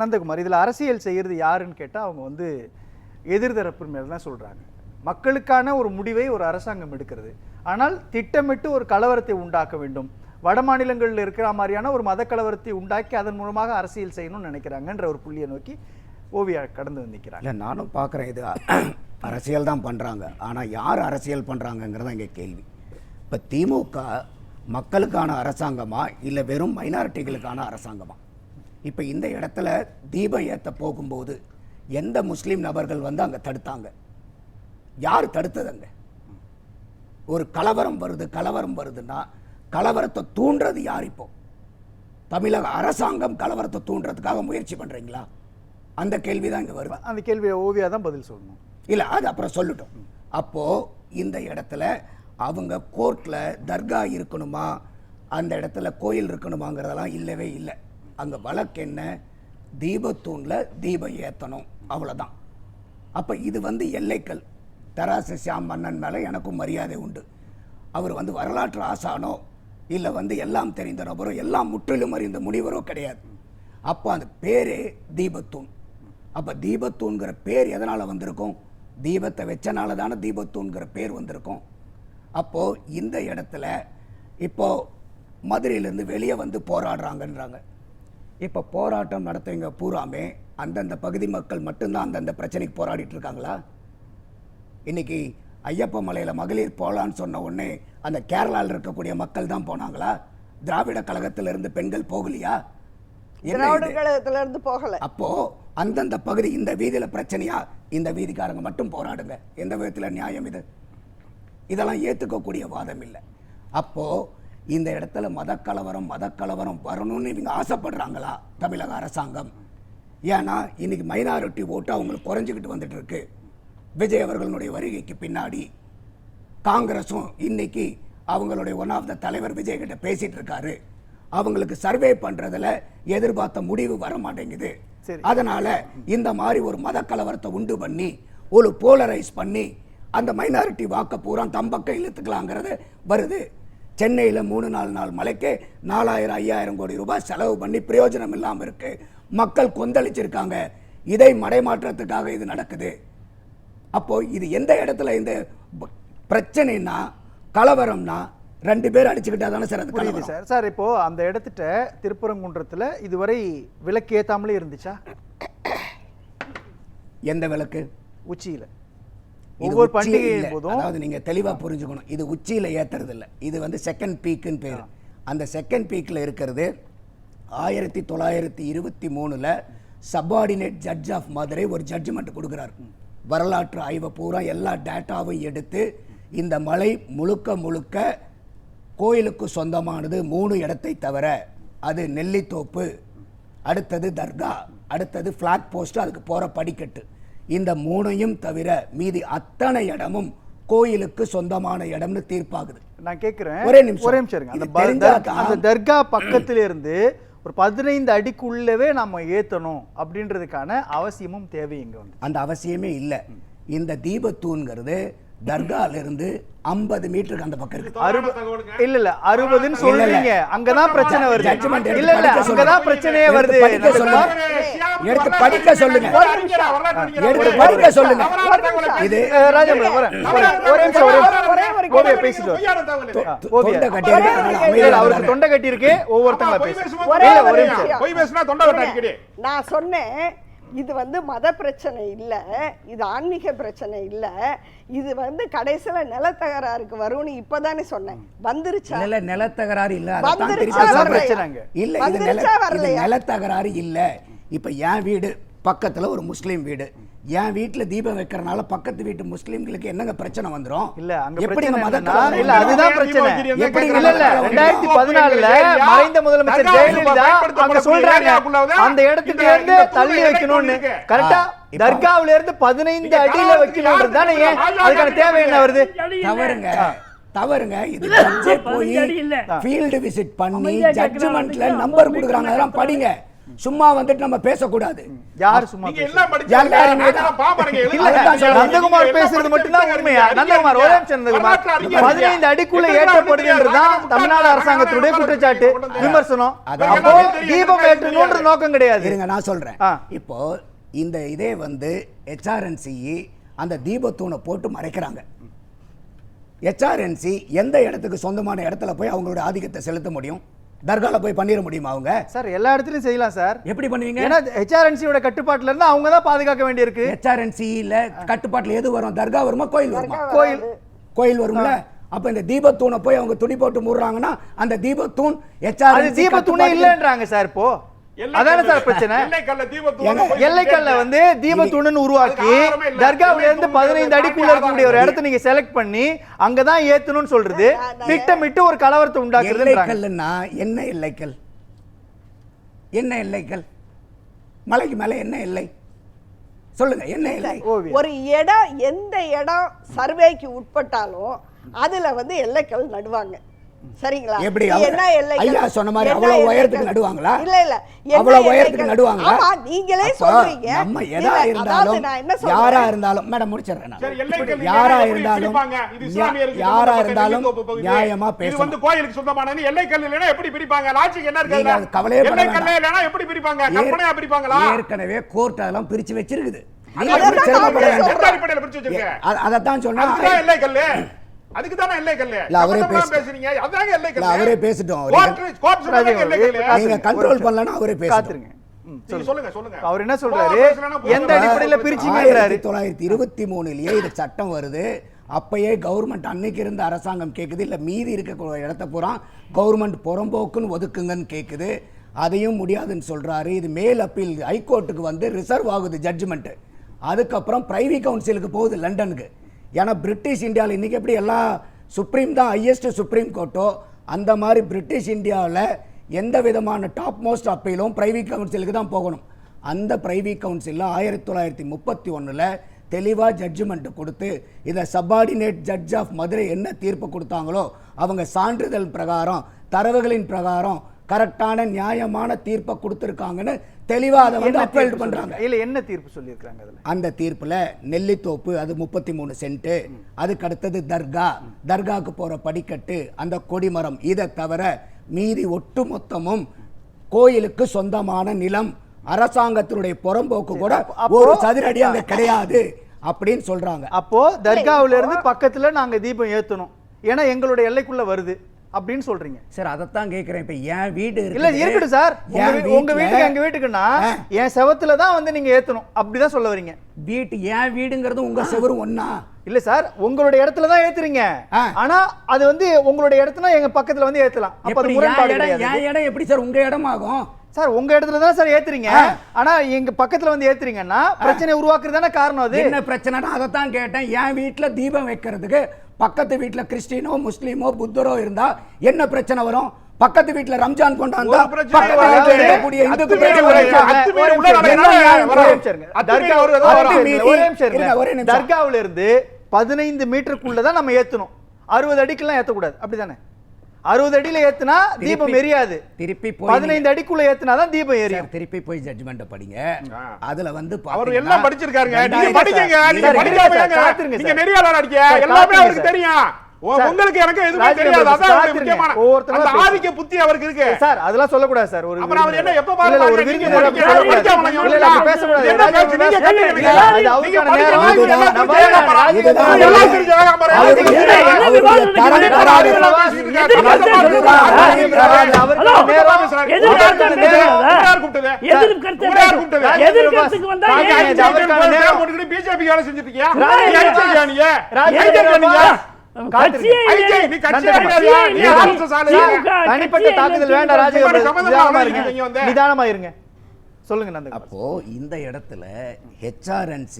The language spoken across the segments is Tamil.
நந்தகுமார், இதில் அரசியல் செய்கிறது யாருன்னு கேட்டால் அவங்க வந்து எதிர்தரப்பு மேலே தான் சொல்கிறாங்க. மக்களுக்கான ஒரு முடிவை ஒரு அரசாங்கம் எடுக்கிறது, ஆனால் திட்டமிட்டு ஒரு கலவரத்தை உண்டாக்க வேண்டும், வட மாநிலங்களில் இருக்கிற மாதிரியான ஒரு மத கலவரத்தை உண்டாக்கி அதன் மூலமாக அரசியல் செய்யணும்னு நினைக்கிறாங்கன்ற ஒரு புள்ளியை நோக்கி ஓவியா கடந்து நிற்கிறாங்க. இல்லை, நானும் பார்க்குறேன், இது அரசியல் தான் பண்ணுறாங்க. ஆனால் யார் அரசியல் பண்ணுறாங்கங்கிறத இங்கே கேள்வி. இப்போ திமுக மக்களுக்கான அரசாங்கமா இல்லை வெறும் மைனாரிட்டிகளுக்கான அரசாங்கமா? இப்போ இந்த இடத்துல தீபம் ஏற்ற போகும்போது எந்த முஸ்லீம் நபர்கள் வந்து அங்கே தடுத்தாங்க? யார் தடுத்ததுங்க? ஒரு கலவரம் வருதுன்னா கலவரத்தை தூண்டுறது யார்? இப்போ தமிழக அரசாங்கம் கலவரத்தை தூண்டுறதுக்காக முயற்சி பண்றீங்களா? அந்த கேள்விதான் இங்க வருது. அந்த கேள்வியை ஓவியா தான் பதில் சொல்லணும். இல்ல, அது அப்புறம் சொல்லட்டும். அப்போ இந்த இடத்துல அவங்க கோர்ட்ல தர்கா இருக்கணுமா, அந்த இடத்துல கோயில் இருக்கணுமாங்கிறதெல்லாம் இல்லவே இல்லை. அங்க வழக்கு என்ன? தீபத்தூண்ல தீபம் ஏத்தணும், அவ்வளவுதான். அப்ப இது வந்து எல்லைக்கல். தராசு ஷியாம் மன்னன் மேல எனக்கும் மரியாதை உண்டு. அவர் வந்து வரலாற்று ஆசானோ இல்லை வந்து எல்லாம் தெரிந்த நபரோ, எல்லாம் முற்றிலும் அறிந்த முனிவரோ கிடையாது. அப்போ அந்த பேரே தீபத்தூண். அப்போ தீபத்தூண்கிற பேர் எதனால் வந்திருக்கும்? தீபத்தை வச்சனால தானே தீபத்தூண்கிற பேர் வந்திருக்கும். அப்போது இந்த இடத்துல இப்போது மதுரையிலேருந்து வெளியே வந்து போராடுறாங்கன்றாங்க. இப்போ போராட்டம் நடத்துவங்க பூராமே அந்தந்த பகுதி மக்கள் மட்டும்தான் அந்தந்த பிரச்சனைக்கு போராடிட்டு இருக்காங்களா? இன்னைக்கு ஐயப்ப மலையில் மகளிர் போகலான்னு சொன்ன உடனே அந்த கேரளாவில் இருக்கக்கூடிய மக்கள் தான் போனாங்களா? திராவிட கழகத்திலிருந்து பெண்கள் போகலையா? போகல. அப்போ அந்தந்த பகுதி இந்த வீதியில பிரச்சனையா, இந்த வீதிக்காரங்க மட்டும் போராடுங்க. எந்த விதத்தில் நியாயம் இது? இதெல்லாம் ஏத்துக்கக்கூடிய வாதம் இல்லை. அப்போ இந்த இடத்துல மதக்கலவரம் வரணும்னு இவங்க ஆசைப்படுறாங்களா தமிழக அரசாங்கம்? ஏன்னா இன்னைக்கு மைனாரிட்டி ஓட்டு அவங்களுக்கு குறைஞ்சிக்கிட்டு வந்துட்டு இருக்கு. விஜய் அவர்களுடைய வருகைக்கு பின்னாடி காங்கிரஸும் இன்னைக்கு அவங்களுடைய ஒன் ஆஃப் த தலைவர் விஜய் கிட்ட பேசிட்டு இருக்காரு. அவங்களுக்கு சர்வே பண்றதுல எதிர்பார்த்த முடிவு வர மாட்டேங்குது. அதனால இந்த மாதிரி ஒரு மத கலவரத்தை உண்டு பண்ணி ஒரு போலரைஸ் பண்ணி அந்த மைனாரிட்டி வாக்க பூரா தம்பக்க இழுத்துக்கலாங்கிறது வருது. சென்னையில் 3-4 நாள் மலைக்கு 4000-5000 கோடி ரூபாய் செலவு பண்ணி பிரயோஜனம் இல்லாமல் இருக்கு. மக்கள் கொந்தளிச்சிருக்காங்க. இதை மடைமாற்றத்துக்காக இது நடக்குது. அப்போ இது எந்த இடத்துல இந்த பிரச்சனைனா கலவரம்னா 2 பேர் அடிச்சுக்கிட்டா தானே சார் அது கலவரம் சார். சார் இப்போ அந்த இடத்துட்ட திருப்பரங்குன்றத்தில் இதுவரை விளக்கு ஏத்தாமலே இருந்துச்சா? எந்த விளக்கு? உச்சியில. ஒவ்வொரு பண்டிகை போதும், அதாவது நீங்க தெளிவா புரிஞ்சுக்கணும், இது உச்சியில ஏத்துறது இல்லை, இது வந்து செகண்ட் பீக்குன்னு பேரு. அந்த செகண்ட் பீக்ல இருக்கிறது 1923 சப்பார்டினேட் ஜட்ஜ் ஆஃப் மதுரை ஒரு ஜட்ஜ்மெண்ட் கொடுக்கிறார். வரலாற்று ஆய்வை பூரா எல்லா டேட்டாவும் எடுத்து இந்த மலை முழுக்க கோயிலுக்கு சொந்தமானது 3 இடத்தை தவிர, அது நெல்லித்தோப்பு, அடுத்தது தர்கா, அடுத்தது பிளாக் போஸ்ட், அதுக்கு போற படிக்கட்டு, இந்த 3ஐயும் தவிர மீதி அத்தனை இடமும் கோயிலுக்கு சொந்தமான இடம்னு தீர்ப்பாகுது. நான் கேட்கிறேன், ஒரே நிமிஷம் அந்த தர்கா பக்கத்துல இருந்து ஒரு 15 அடிக்குள்ளவே நம்ம ஏத்தணும் அப்படின்றதுக்கான அவசியமும் தேவைங்க வந்து அந்த அவசியமே இல்லை. இந்த தீபத்தூண்கிறது தர்கால இருந்து 50 மீட்டருக்கு அந்த பக்கம் இருக்கு. இல்ல 60ன்னு சொல்றீங்க, அங்கதான் பிரச்சனை வருது. இல்ல அங்கதான் பிரச்சனையே வருது. எடுத்து படிக்க சொல்லுங்க, எடுத்து படிக்க சொல்லுங்க. இது ராஜேந்திரன் ஒரே பேசிட்டு தொண்டை கட்டி இருக்கு, அவருக்கு தொண்டை கட்டி இருக்கு. ஒவ்வொருத்தங்களா பேசுறேன். நான் சொன்னேன், இது வந்து மத பிரச்சனை இல்ல, இது ஆன்மீக பிரச்சனை இல்ல, இது வந்து கடைசியில நிலத்தகராறுக்கு வரும்னு இப்பதானே சொன்னேன். வந்துருச்சா? இல்ல நிலத்தகராறு இல்ல, இல்ல இது நிலத்தகராறு இல்ல. இப்ப என் வீடு பக்கத்துல ஒரு முஸ்லீம் வீடு, என் வீட்டுல தீபம் வைக்கிறனால பக்கத்து வீட்டு முஸ்லீம்களுக்கு என்னங்க பிரச்சனை வந்துரும்? இல்ல அங்க எப்படி இல்ல அதுதான் பிரச்சனை. எப்படி இல்ல 2014ல மறைந்த முதலமைச்சர் ஜெயலலிதா அங்க சொல்றாங்க அந்த இடத்துக்கு இருந்து தள்ளி வைக்கணும்னு. கரெக்ட்டா தர்காவுல இருந்து 15 அடியில வைக்கணும்ன்றது தானே. அதுக்கான தேவை என்ன வருது? தவறுங்க. இது ஜட்ஜே போய் ஃபீல்ட் விசிட் பண்ணி ஜட்ஜ்மென்ட்ல நம்பர் கொடுக்குறாங்க, அதெல்லாம் படிங்க. சும்மா வந்துட்டு நம்ம பேசக்கூடாது. யாரு சும்மா நீங்க பேசுறது? எல்லாம் படிச்சீங்க. எல்லாரும் நாங்கெல்லாம் பாமரங்க. இல்ல, நந்தகுமார் பேசுறது மட்டும்தான் உண்மையா? நந்தகுமார், ஒரே நிமிஷம் நந்தகுமார். 15 அடிக்குள்ள ஏற்றப்படுதுன்றதுதான் தமிழ்நாடு அரசாங்கத்துடைய குற்றச்சாட்டு, விமர்சனம். அப்போ தீபம் ஏற்றணும்ன்ற நோக்கம் கிடையாது. இருங்க, நான் சொல்றேன். இப்போ இந்த இதே வந்து HRNC அந்த தீபத்தூணை போட்டு மறைக்கிறாங்க. HRNC எந்த இடத்துக்கு சொந்தமான இடத்துல போய் அவங்களோட ஆதிக்கத்தை செலுத்த முடியும்? தர்கால போய் பண்ணிட முடியுமா அவங்க? சார் எல்லா இடத்துலயும் செய்யலாம் சார். எப்படி பண்ணுவீங்க? ஏன்னா HRNC-யோட கட்டுப்பாட்டுல இருந்து அவங்க தான் பாதுகாக்க வேண்டியிருக்கு. HRNC-ல கட்டுப்பாட்டுல எது வரும்? தர்கா வருமா, கோயில் வருமா? கோயில் வரும்ல. அப்ப இந்த தீபத்தூணை போய் அவங்க துணி போட்டு மூடுறாங்கன்னா அந்த தீபத்தூண் அது தீபத்தூணே இல்லன்றாங்க சார். இப்போ அதான சார் பிரச்சனை. எல்லைக்கல்ல வந்து தீபத்தூணுன்னு உருவாக்கி தர்காவில இருந்து 15 அடிக்குள்ள இருக்கக்கூடிய ஒரு இடத்தை நீங்க செலக்ட் பண்ணி அங்கதான் ஏத்தணும்னு சொல்றது திட்டமிட்டு ஒரு கலவரத்தை உண்டாக்குறது. எல்லைக்கல்னா என்ன எல்லைக்கல்? என்ன எல்லைக்கல்? மலைக்கு மேல என்ன எல்லை சொல்லுங்க, என்ன எல்லை? ஒரு இடம், எந்த இடம் சர்வேக்கு உட்பட்டாலும் அதுல வந்து எல்லைக்கல் நடுவாங்க. சரிங்களா? எப்படி என்ன எல்லை? ஐயா சொன்ன மாதிரி அவ்வளவு உயரத்துக்கு நடுவாங்களா? இல்ல அவ்வளவு உயரத்துக்கு நடுவாங்களா? ஆமா, நீங்களே சொல்றீங்க. நம்ம எதா இருந்தாலும் யாரா இருந்தாலும் மேடம் முடிச்சிடுறேன் நான். யாரா இருந்தாலும் நியாயமா பேசணும். இது வந்து கோயிலுக்கு சொந்தமானது. எல்லைக்கல் இல்லனா எப்படி பிரிப்பாங்க? லாஜிக் என்ன இருக்கு? கவலையே பட எல்லைக்கல் இல்லனா எப்படி பிரிப்பாங்க? கற்பனையா பிரிப்பாங்களா? ஏற்கனவே கோர்ட் அதெல்லாம் பிரிச்சு வச்சிருக்குது. அதத்தான் சொன்னா எல்லைக்கல். அதுக்கு தான எல்லைக்கல். அவரே பேசுறீங்க. அதாங்க எல்லைக்கல். அவரே பேசிட்டோம். நீங்க கண்ட்ரோல் பண்ணலனா அவரே பேசுறீங்க. சொல்லுங்க. அவர் என்ன சொல்றாரு? எந்த அடிப்படையில பிரிச்சீங்கன்றாரு. 1923லயே இது சட்டம் வருது. அப்பயே கவர்மெண்ட் அன்னைக்கு இருந்த அரசாங்கம் கேக்குது, இல்ல மீதி இருக்க இடத்த பூரா கவர்மெண்ட் புறம்போக்குன்னு ஒதுக்குங்கன்னு கேக்குது. அதையும் முடியாதுன்னு சொல்றாரு. இது மேல் அப்பீல் ஹைகோர்ட்டுக்கு வந்து ரிசர்வ் ஆகுது ஜட்ஜ்மெண்ட். அதுக்கப்புறம் பிரைவி கவுன்சிலுக்கு போகுது லண்டனுக்கு. ஏன்னா பிரிட்டிஷ் இந்தியாவில் இன்றைக்கி எப்படி எல்லா சுப்ரீம் தான் ஹையஸ்ட் சுப்ரீம் கோர்ட்டோ அந்த மாதிரி பிரிட்டிஷ் இந்தியாவில் எந்த விதமான டாப் மோஸ்ட் அப்பீலும் பிரைவி கவுன்சிலுக்கு தான் போகணும். அந்த பிரைவி கவுன்சிலில் 1931 தெளிவாக ஜட்ஜ்மெண்ட் கொடுத்து இதை சப்பார்டினேட் ஜட்ஜ் ஆஃப் மதுரை என்ன தீர்ப்பு கொடுத்தாங்களோ அவங்க சான்றிதழ் பிரகாரம் தரவுகளின் பிரகாரம் கரெக்டான நியாயமான தீர்ப்பை கொடுத்துருக்காங்கன்னு தெளிவா அதை வந்து அப்பீல் பண்றாங்க. இல்ல என்ன தீர்ப்பு சொல்லியிருக்காங்க அதுல? அந்த தீர்ப்புல நெல்லித்தோப்பு அது 33 சென்ட், அதுக்கு அடுத்தது தர்காக்கு போற படிக்கட்டு, அந்த கொடிமரம், இதை தவிர மீதி ஒட்டு மொத்தமும் கோயிலுக்கு சொந்தமான நிலம், அரசாங்கத்தினுடைய புறம்போக்கு கூட ஒரு சதுரடி அங்க கிடையாது அப்படின்னு சொல்றாங்க. அப்போ தர்காவில இருந்து பக்கத்துல நாங்க தீபம் ஏத்தணும், ஏன்னா எங்களுடைய எல்லைக்குள்ள வருது அப்படின்னு சொல்றீங்க சார். அதைத்தான் கேக்குறேன். இப்ப என் வீடு இல்ல இருக்கட்டும் சார், உங்க வீட்டுக்கு எங்க வீட்டுக்குன்னா என் செவத்துல தான் வந்து நீங்க ஏத்தணும் அப்படிதான் சொல்ல வரீங்க. வீட்டு என் வீடுங்கிறது உங்க செவரும் ஒண்ணா? இல்ல சார், உங்களுடைய இடத்துல தான் ஏத்துறீங்க. ஆனா அது வந்து உங்களுடைய இடத்துல எங்க பக்கத்துல வந்து ஏத்தலாம். அப்ப அது முரண்பாடு கிடையாது. என் இடம் எப்படி சார் உங்க இடமாகும்? சார் உங்க இடத்துல தான் சார் ஏத்துறீங்க, ஆனா எங்க பக்கத்துல வந்து ஏத்துறீங்கன்னா பிரச்சனை உருவாக்குறதுதானே காரணம். அது என்ன பிரச்சனைனா அதை தான் கேட்டேன். என் வீட்டுல தீபம் வைக்கிறதுக்கு பக்கத்து வீட்டுல கிறிஸ்டினோ முஸ்லீமோ புத்தரோ இருந்தா என்ன பிரச்சனை வரும்? பக்கத்து வீட்டுல ரம்ஜான் கொண்டாந்தா தர்காவில இருந்து 15 மீட்டருக்குள்ளதான் நம்ம ஏத்தணும், 60 அடிக்கெல்லாம் ஏத்தக்கூடாது. அப்படிதானே? 60 அடியில ஏத்துனா தீபம் எரியாது. திருப்பி 15 அடிக்குள்ள ஏத்துனாதான் தீபம் எரியும். திருப்பி போய் ஜட்ஜ்மென்ட் படிங்க. அதுல வந்து அவர் எல்லாம் படிச்சிருக்காருங்க. நீங்க படிக்கீங்க, நீங்க படிக்காம நீங்க நெறியாளர் அடிக்க எல்லாமே அவருக்கு தெரியும். உங்களுக்கு எனக்கு எதுவுமே தெரியாது. அதான் முக்கியமான அந்த ஆதிக்க புத்தி அவருக்கு இருக்கு சார். அதெல்லாம் சொல்ல கூடாது சார். ஒரு அப்புறம் அவர் என்ன எப்ப பாருங்க ஒரு விருந்தினர் பேச கூடாது. பிஜேபி வேலை செஞ்சுட்டு இருக்கியா? நிதானமா இருங்க. சொல்லுங்க. அப்போ இந்த இடத்துல HRNC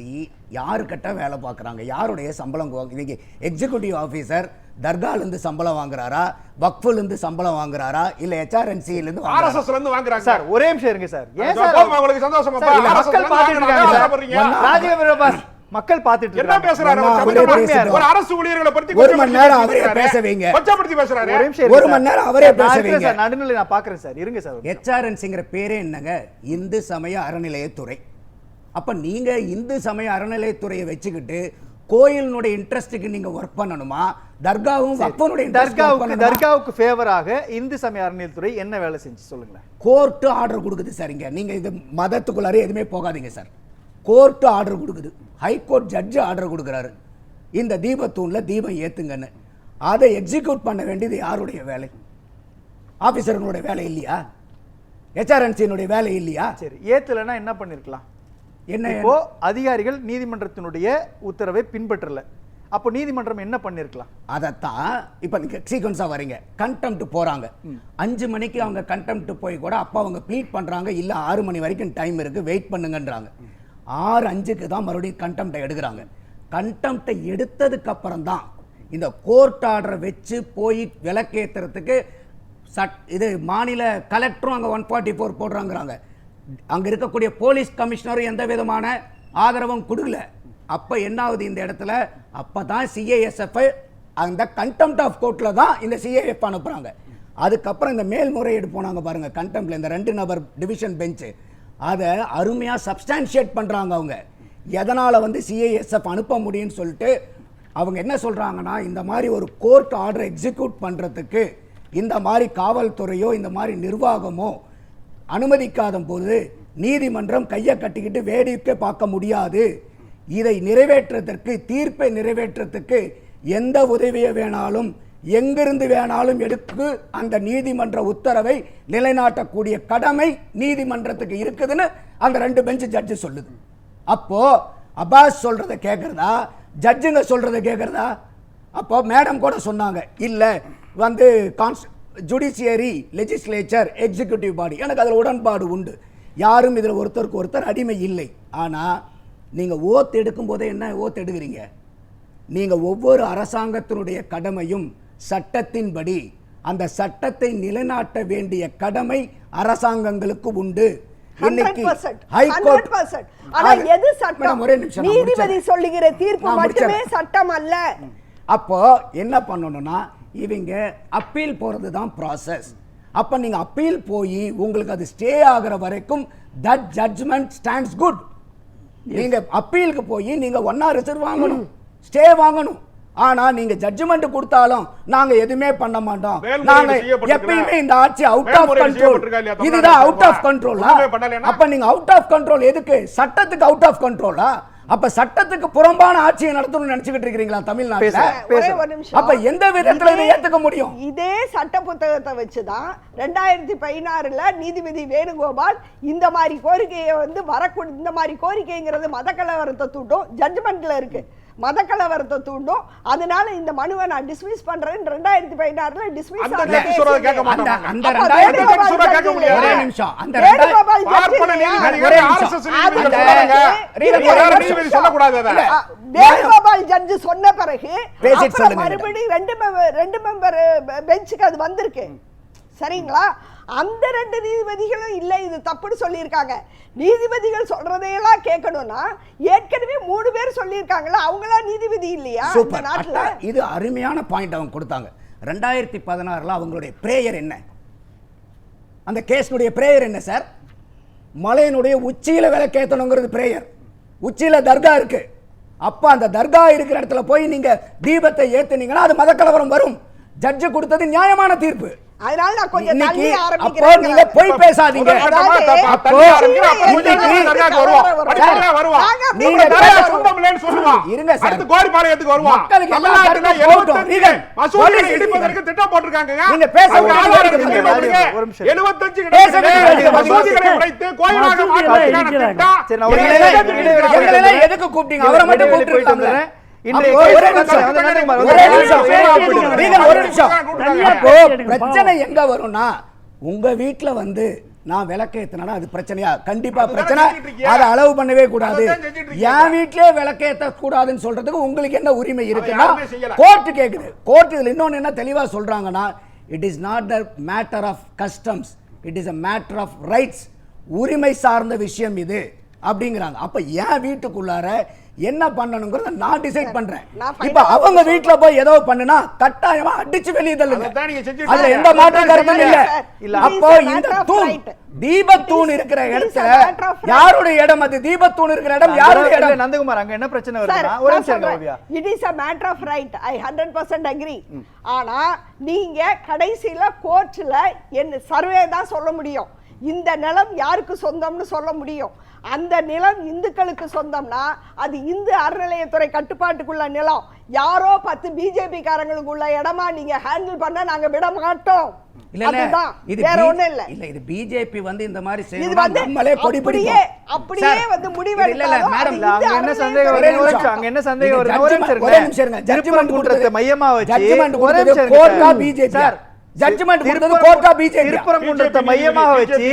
யாருக்கிட்ட வேலை பார்க்கறாங்க? யாருடைய சம்பளம் வாங்குறீங்க? எக்ஸிகியூட்டிவ் ஆபீசர் தர்கால இருந்து சம்பளம் வாங்குறாரா, வக்ஃப்ல இருந்து சம்பளம் வாங்குறாரா, இல்ல HRNC-ல இருந்து RSS-ல இருந்து வாங்குறாங்க? சார் ஒரே நிமிஷம் இருங்க சார். ஏன் சார் உங்களுக்கு சந்தோஷமா? மக்கள் பாத்துட்டு இருக்காங்க சார். ராஜேந்திர பாஸ் மக்கள் பார்த்துட்டு என்ன இருக்காங்க. பேசுறாரு நான் அவர்? அவரே பேசுறேன். ஒரு அரசு ஊழியர்களை பத்தி ஒரு மணி நேரம் அவரே பேச வைங்க. கொச்சப்படுத்தி பேசுறாரு. ஒரே நிமிஷம் இருங்க ஒரு சார். மணி நேரம் அவரே நான் பேச இருக்கிறேன் வைங்க. சார், நடுநிலை நான் பார்க்கறேன் சார், இருங்க சார். HRNCங்கிற பேரே என்னங்க? இந்து சமய அறநிலையத்துறை. அப்ப நீங்க இந்து சமய அறநிலையத்துறையை வச்சுக்கிட்டு கோயிலினுடைய இன்ட்ரெஸ்ட்டுக்கு நீங்க ஒர்க் பண்ணணுமா? தர்காவும் வக்ஃபனுடைய தர்காவுக்கு ஃபேவராக இந்து சமய அறநிலையத்துறை என்ன வேலை செஞ்சு சொல்லுங்களேன். கோர்ட் ஆர்டர் கொடுக்குது சார். நீங்க இது மதத்துக்குள்ளாரே எதுவுமே போகாதீங்க சார். கோர்ட் ஆர்டர் கொடுக்குது, ஹைகோர்ட் ஜட்ஜ் ஆர்டர் கொடுக்குறாரு, இந்த தீபத்தூண்ல தீபம் ஏத்துங்கன்னு. அதை எக்ஸிக்யூட் பண்ண வேண்டியது யாருடைய வேலை? ஆபீசர்களுடைய வேலை இல்லையா? HRNCனுடைய வேலை இல்லையா? சரி, ஏத்துலன்னா என்ன பண்ணிருக்கலாம்? என்ன இப்போ அதிகாரிகள் நீதிமன்றத்தினுடைய உத்தரவை பின்பற்றல, அப்போ நீதிமன்றம் என்ன பண்ணிருக்கலாம்? அதைத்தான் இப்ப நீங்க சீக்வன்ஸா வரீங்க. கண்டெம்ட் போறாங்க 5 மணிக்கு, அவங்க கண்டெம்ட் போய் கூட அப்ப அவங்க ப்ளீட் பண்றாங்க, இல்ல 6 மணி வரைக்கும் டைம் இருக்கு, வெயிட் பண்ணுங்கன்றாங்க. 6:05க்கு தான் மறுபடியும் கண்டெம்ட்டை எடுக்கிறாங்க. கண்டெம்ட்டை எடுத்ததுக்கு அப்புறம் தான் இந்த கோர்ட் ஆர்டரை வச்சு போய் விலக்கேத்துறதுக்கு இது மாநில கலெக்டரும் அங்க 144 போடுறாங்கிறாங்க. அங்க இருக்கக்கூடிய போலீஸ் கமிஷனரும் எந்த விதமான ஆதரவும் கொடுக்கல. அப்ப என்ன ஆகுது இந்த இடத்துல? அப்பதான் CISF அந்த கண்டெம்ட் ஆஃப் கோர்ட்ல தான் இந்த CIF அனுப்புறாங்க. அதுக்கப்புறம் இந்த மேல்முறையீடு போனாங்க பாருங்க கண்டெம்ட்ல, இந்த 2 நபர் டிவிஷன் பெஞ்ச் அதை அருமையா சப்ஸ்டான்ஷியேட் பண்றாங்க. அவங்க எதனால CISF அனுப்ப முடியும்னு சொல்லிட்டு அவங்க என்ன சொல்றாங்கன்னா, இந்த மாதிரி ஒரு கோர்ட் ஆர்டர் எக்ஸிக்யூட் பண்றதுக்கு இந்த மாதிரி காவல்துறையோ இந்த மாதிரி நிர்வாகமோ அனுமதிக்காத போது நீதிமன்றம் கையை கட்டிக்கிட்டு வேடிக்கை பார்க்க முடியாது. இதை நிறைவேற்றத்திற்கு, தீர்ப்பை நிறைவேற்றத்துக்கு எந்த உதவியை வேணாலும் எங்கிருந்து வேணாலும் எடுத்து அந்த நீதிமன்ற உத்தரவை நிலைநாட்டக்கூடிய கடமை நீதிமன்றத்துக்கு இருக்குதுன்னு அந்த 2 பெஞ்ச் ஜட்ஜு சொல்லுது. அப்போ அப்பாஸ் சொல்றதை கேட்கறதா, ஜட்ஜுங்க சொல்றதை கேட்கறதா? அப்போ மேடம் கூட சொன்னாங்க, இல்ல ஜுடிஷியரி, லெஜிஸ்லேச்சர், எக்ஸிக்யூட்டிவ் பாடி, எனக்கு அதில் உடன்பாடு உண்டு, யாரும் இதில் ஒருத்தருக்கு ஒருத்தர் அடிமை இல்லை. ஆனால் நீங்கள் ஓத்து எடுக்கும் போதே என்ன ஓத்து எடுக்கிறீங்க? நீங்கள் ஒவ்வொரு அரசாங்கத்தினுடைய கடமையும் சட்டத்தின்படி அந்த சட்டத்தை நிலைநாட்ட வேண்டிய கடமை அரசாங்கங்களுக்கு உண்டு. நீதிபதி சொல்லுகிற தீர்ப்பு மட்டுமே சட்டம் அல்ல. அப்போ என்ன பண்ணணும்னா, இவங்க அப்பீல் போறது தான் ப்ராசஸ். அப்ப நீங்க அப்பீல் போய் உங்களுக்கு அது ஸ்டே ஆகிற வரைக்கும் தட் ஜட்ஜ்மெண்ட் ஸ்டாண்ட்ஸ் குட். நீங்க அப்பீலுக்கு போய் நீங்க 1 hour ரிசர்வ் வாங்கணும், ஸ்டே வாங்கணும். ஆனா நீங்க ஜட்ஜ்மெண்ட் கொடுத்தாலும் நாங்க எதுவுமே பண்ண மாட்டோம், நாங்க எப்பயுமே இந்த ஆட்சி அவுட் ஆஃப் கண்ட்ரோல், இதுதான் அவுட் ஆஃப் கண்ட்ரோல். அப்ப நீங்க அவுட் ஆஃப் கண்ட்ரோல் எதுக்கு? சட்டத்துக்கு அவுட் ஆஃப் கண்ட்ரோலா? அப்ப சட்டத்துக்கு புறம்பான ஆட்சியை நடத்தணும்னு நினைச்சுக்கிட்டு இருக்கீங்களா தமிழ்நாட்டுல? அப்ப எந்த விதத்துல இதை ஏத்துக்க முடியும்? இதே சட்ட புத்தகத்தை வச்சுதான் 2016ல நீதிபதி வேணுகோபால் இந்த மாதிரி கோரிக்கையை வரக்கூடிய, இந்த மாதிரி கோரிக்கைங்கிறது மத கலவரத்தை தூண்டும், ஜட்ஜ்மெண்ட்ல இருக்கு, மத கலவரத்தை தூண்டும், அதனால இந்த மனுவை நான் டிஸ்மிஸ் பண்றேன் 2016ல டிஸ்மிஸ் அந்த கேட்க மாட்டாங்க. அந்த 2016 கேட்க முடியாது. ஒரே நிமிஷம், அந்த பார்ப்பன நீதிபதிகள் RSS நீதிபதிகள் சொல்றாங்க, நீதிபதி சொல்ல கூடாது. அத வேணுகோபால் ஜட்ஜ் சொன்ன பிறகு பேசிட்டு சொல்லுங்க. மறுபடியும் 2 மெம்பர் பெஞ்சுக்கு அது வந்திருக்கு, சரிங்களா? அந்த 2 நீதிபதிகளும் இல்லை இது தப்புன்னு சொல்லியிருக்காங்க. நீதிபதிகள் சொல்றதையெல்லாம் கேட்கணும்னா ஏற்கனவே 3 பேர் சொல்லியிருக்காங்களா, அவங்களா நீதிபதி இல்லையா இந்த நாட்டுல? இது அருமையான பாயிண்ட் அவங்க கொடுத்தாங்க. 2016ல அவங்களுடைய பிரேயர் என்ன? அந்த கேஸ்னுடைய பிரேயர் என்ன சார்? மலையினுடைய உச்சியில விளக்கேத்தணுங்கிறது பிரேயர். உச்சியில தர்கா இருக்கு. அப்ப அந்த தர்கா இருக்கிற இடத்துல போய் நீங்க தீபத்தை ஏத்துனீங்கன்னா அது மத கலவரம் வரும். ஜட்ஜ் கொடுத்தது நியாயமான தீர்ப்பு. அதனால நான் கொஞ்சம் தள்ளி அப்போ நீங்க போய் பேசாதீங்க. நீங்க சொந்தமில்லைன்னு சொல்லுவான். இருங்க சார், அடுத்து கோரிப்பாளையத்துக்கு வருவான். தமிழ்நாட்டுல 75 மசூதிகளை இடிப்பதற்கு திட்டம் போட்டுருக்காங்க. நீங்க பேசுங்க. 75 மசூதிகளை உடைத்து கோயிலாக மாற்றுவதற்கான திட்டம். எதுக்கு கூப்பிட்டீங்க? அவரை மட்டும் கூப்பிட்டு பிரச்சனை எங்க வரும்னா, உங்க வீட்டுல நான் விளக்கேத்தினா அது பிரச்சனையா? கண்டிப்பா பிரச்சனை. அதை அளவு பண்ணவே கூடாது. என் வீட்டிலே விளக்கேற்ற கூடாதுன்னு சொல்றதுக்கு உங்களுக்கு என்ன உரிமை இருக்குன்னா கோர்ட் கேக்குது. கோர்ட் இதுல இன்னொன்னு என்ன தெளிவா சொல்றாங்கன்னா, it is not the matter of customs, it is a matter of rights. உரிமை சார்ந்த விஷயம் இது. அப்படிங்கிறாங்க. அப்ப என் வீட்டுக்குள்ளார என்ன பண்ணணுங்கிறத நான் டிசைட் பண்றேன். நான் இப்ப அவங்க வீட்டுல போய் ஏதோ பண்ணுனா கட்டாயமா அடிச்சு வெளியே தள்ளுங்க. அதான் நீங்க செஞ்சுட்டு அதுல எந்த மாற்று கருத்தும் இல்ல. அப்போ இந்த தூண் தீபத்தூண் இருக்கிற இடத்துல யாருடைய இடம்? அது தீபத்தூண் இருக்கிற இடம் யாருடைய இடம்? நந்தகுமார், அங்க என்ன பிரச்சனை வருதுன்னா ஒரு நிமிஷம் Oviya. It is a matter of right. I 100% agree. ஆனா நீங்க கடைசில கோர்ட்ல என்ன சர்வே தான் சொல்ல முடியும். இந்த நிலம் யாருக்கு சொந்தம்னு சொல்ல முடியும். அந்த நிலம் இந்துக்களுக்கு சொந்தம்னா அது இந்து அறநிலையத்துறை கட்டுப்பாட்டுக்குள்ள நிலம். யாரோ 10 பிஜேபி காரங்களுக்குள்ள இடமா நீங்க ஹேண்டில் பண்ண நாங்க விட மாட்டோம். அதுதான், வேற ஒண்ணும் இல்ல. இல்ல இது பிஜேபி வந்து இந்த மாதிரி இது செய்யணும் வந்து நம்மளே கொடி அப்படியே வந்து முடிவெடுத்தாலும் மேடம், அது அங்க இந்து என்ன அறநிலையத்துறை சந்தேகம் வருது? அங்க என்ன சந்தேகம் வருது? ஒரே நிமிஷம் இருங்க. ஜட்ஜ்மென்ட் கொடுத்தத மையமா வச்சு ஜட்ஜ்மென்ட் ஒரே கொடுத்தது நிமிஷம் கோர்ட்டா இருங்க. பிஜேபி சார், ஜட்ஜ்மென்ட் கொடுத்தது கோர்ட்டா பிஜேபி திருப்பரங்குன்றத்தை மையமாக வச்சு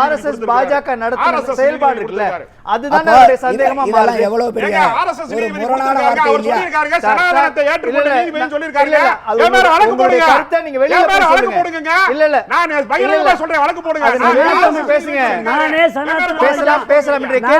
ஆர்எஸ்எஸ் பாஜக நடத்துற செயல்பாடு இருக்குல்ல, அதுதான் அவருடைய சந்தேகமா மாறுது. எவ்வளவு பெரிய ஆர்எஸ்எஸ் ஒரு நீதிபதி முரணான கொடுத்திருக்காங்க. வார்த்தை அவர் இல்லையா? சொல்லியிருக்காங்க, சனாதனத்தை ஏற்றுக்கொண்ட நீதிபதி சொல்லியிருக்காங்க. அது என் மேல வழக்கு உங்களுடைய போடுங்க. கருத்தை நீங்க வெளியில என் மேல போய் வழக்கு சொல்லுங்க. போடுங்க. இல்ல, இல்ல. நான் பகிரங்கமா சொல்றேன், வழக்கு போடுங்க. அதை நீங்க வெளியில போய் பேசுங்க. நானே சனாதன பேசலாம் என்ற